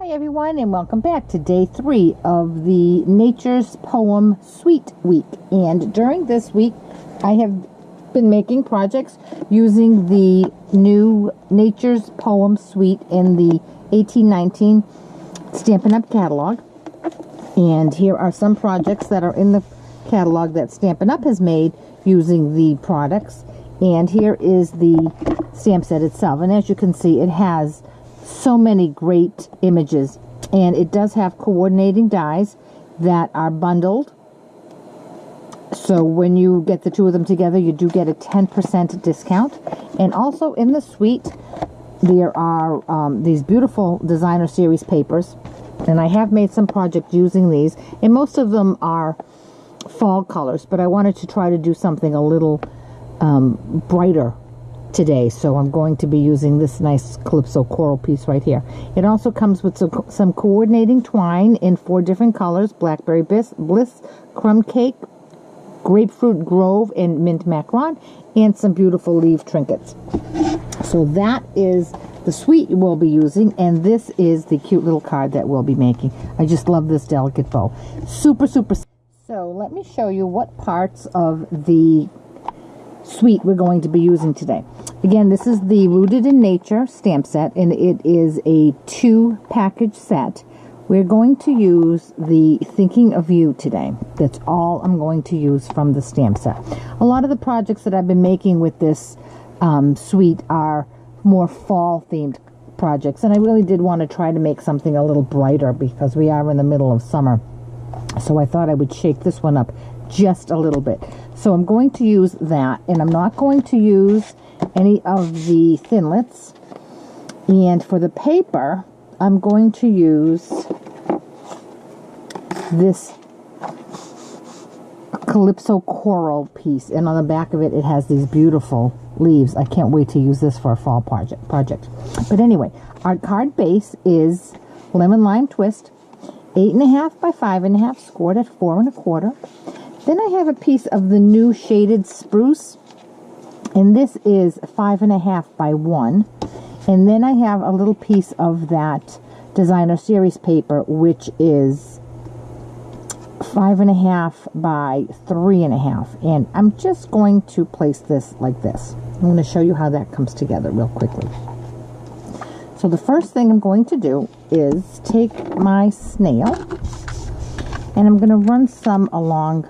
Hi everyone, and welcome back to day 3 of the Nature's Poem Suite week. And during this week I have been making projects using the new Nature's Poem Suite in the 1819 Stampin' Up! Catalog. And here are some projects that are in the catalog that Stampin' Up! Has made using the products. And here is the stamp set itself, and as you can see, it has so many great images, and it does have coordinating dies that are bundled, so when you get the two of them together you do get a 10% discount. And also in the suite there are these beautiful designer series papers, and I have made some projects using these, and most of them are fall colors, but I wanted to try to do something a little brighter today, so I'm going to be using this nice Calypso coral piece right here. It also comes with some coordinating twine in 4 different colors: Blackberry Bliss, Crumb Cake, Grapefruit Grove, and Mint Macaron, and some beautiful leaf trinkets. So that is the suite we'll be using, and this is the cute little card that we'll be making. I just love this delicate bow. Super. So let me show you what parts of the suite we're going to be using today. Again, this is the Rooted in Nature stamp set, and it is a 2-package set. We're going to use the Thinking of You today. That's all I'm going to use from the stamp set. A lot of the projects that I've been making with this suite are more fall themed projects, and I really did want to try to make something a little brighter because we are in the middle of summer. So I thought I would shake this one up just a little bit. So I'm going to use that, and I'm not going to use any of the thinlits. And for the paper, I'm going to use this Calypso coral piece, and on the back of it, it has these beautiful leaves. I can't wait to use this for a fall project. But anyway, our card base is Lemon Lime Twist, 8.5 by 5.5, scored at 4 1/4. Then I have a piece of the new Shaded Spruce, and this is 5.5 by 1. And then I have a little piece of that designer series paper, which is 5.5 by 3.5. And I'm just going to place this like this. I'm going to show you how that comes together real quickly. So the first thing I'm going to do is take my snail, and I'm going to run some along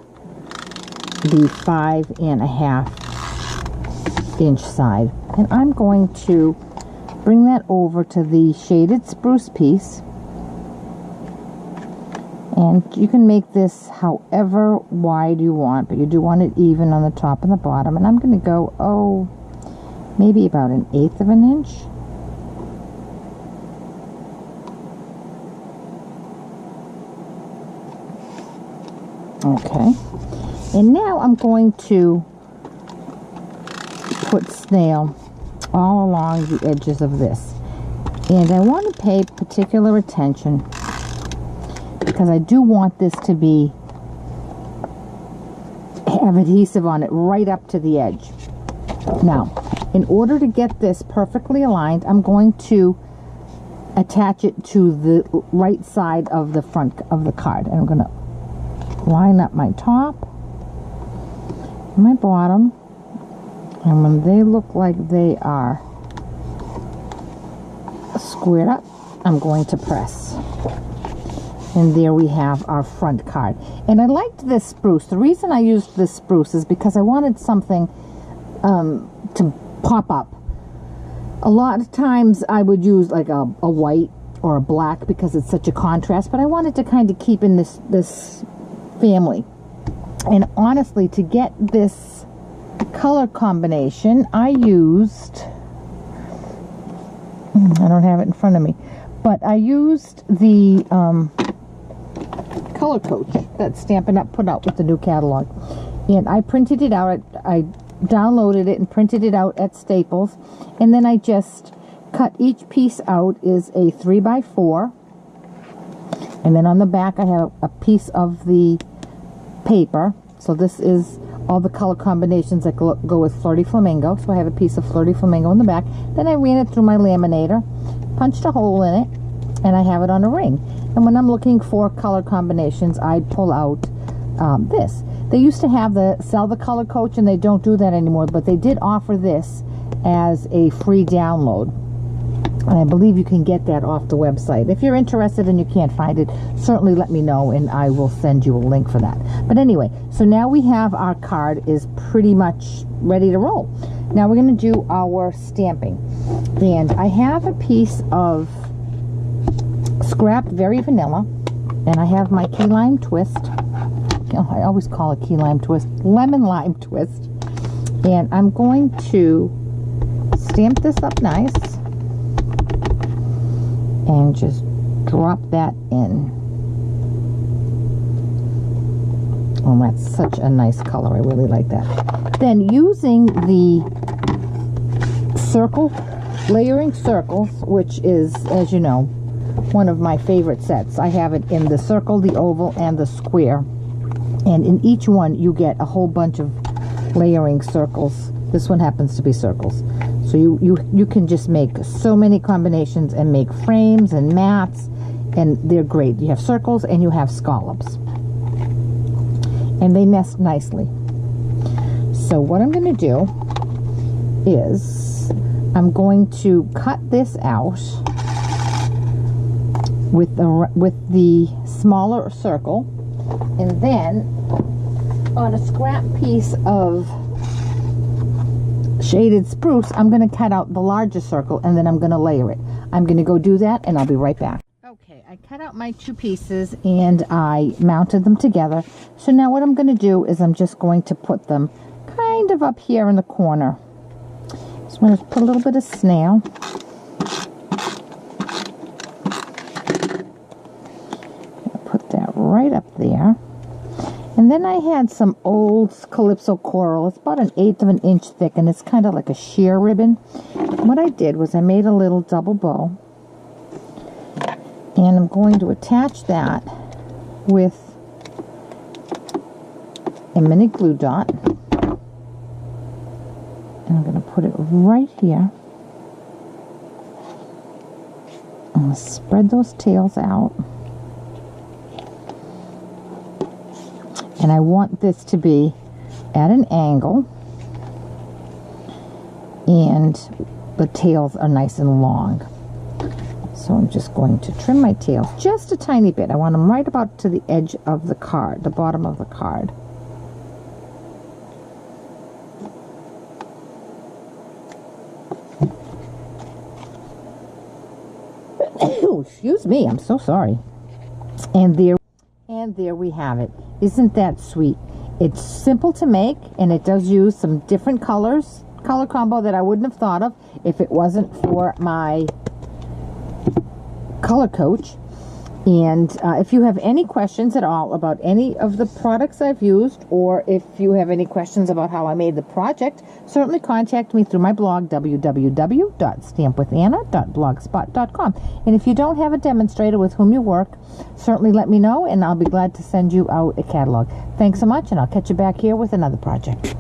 the 5.5 inch side, and I'm going to bring that over to the Shaded Spruce piece, and you can make this however wide you want, but you do want it even on the top and the bottom. And I'm going to go maybe about 1/8 of an inch. Okay. And now I'm going to put snail all along the edges of this. And I want to pay particular attention because I do want this to have adhesive on it right up to the edge. Now, in order to get this perfectly aligned, I'm going to attach it to the right side of the front of the card. And I'm going to line up my top, my bottom, and when they look like they are squared up, I'm going to press. And there we have our front card. And I liked this spruce. The reason I used this spruce is because I wanted something to pop up. A lot of times I would use like a white or a black because it's such a contrast, but I wanted to kind of keep in this family. And honestly, to get this color combination, I used, I don't have it in front of me, but I used the Color Coach that Stampin' Up! Put out with the new catalog. And I printed it out, I downloaded it and printed it out at Staples, and then I just cut each piece out is a 3x4, and then on the back I have a piece of the paper. So this is all the color combinations that go with Flirty Flamingo. So I have a piece of Flirty Flamingo in the back. Then I ran it through my laminator, punched a hole in it, and I have it on a ring. And when I'm looking for color combinations, I pull out this. They used to have sell the color coach, and they don't do that anymore, but they did offer this as a free download. And I believe you can get that off the website. If you're interested and you can't find it, certainly let me know and I will send you a link for that. But anyway, so now we have our card is pretty much ready to roll. Now we're going to do our stamping. And I have a piece of scrapped Very Vanilla, and I have my key lime twist. Oh, I always call it key lime twist, lemon lime twist. And I'm going to stamp this up nice and just drop that in. Oh, that's such a nice color. I really like that. Then using the circle, layering circles, which is, as you know, one of my favorite sets. I have it in the circle, the oval, and the square. And in each one, you get a whole bunch of layering circles. This one happens to be circles. So you can just make so many combinations and make frames and mats, and they're great. You have circles and you have scallops. And they nest nicely. So what I'm going to do is I'm going to cut this out with the smaller circle, and then on a scrap piece of shaded spruce, I'm going to cut out the larger circle, and then I'm going to layer it. I'm going to go do that, and I'll be right back. Okay, I cut out my two pieces and I mounted them together. So now what I'm going to do is I'm just going to put them kind of up here in the corner. So I'm going to put a little bit of snail. Put that right up there. And then I had some old Calypso coral. It's about 1/8 of an inch thick, and it's kind of like a sheer ribbon. What I did was I made a little double bow, and I'm going to attach that with a mini glue dot. And I'm going to put it right here. I'm going to spread those tails out. And I want this to be at an angle, and the tails are nice and long. So I'm just going to trim my tails just a tiny bit. I want them right about to the edge of the card, the bottom of the card. Excuse me, I'm so sorry. And there we have it. Isn't that sweet? It's simple to make, and it does use some different color combo that I wouldn't have thought of if it wasn't for my color coach. And if you have any questions at all about any of the products I've used, or if you have any questions about how I made the project, certainly contact me through my blog, www.stampwithanna.blogspot.com. And if you don't have a demonstrator with whom you work, certainly let me know, and I'll be glad to send you out a catalog. Thanks so much, and I'll catch you back here with another project.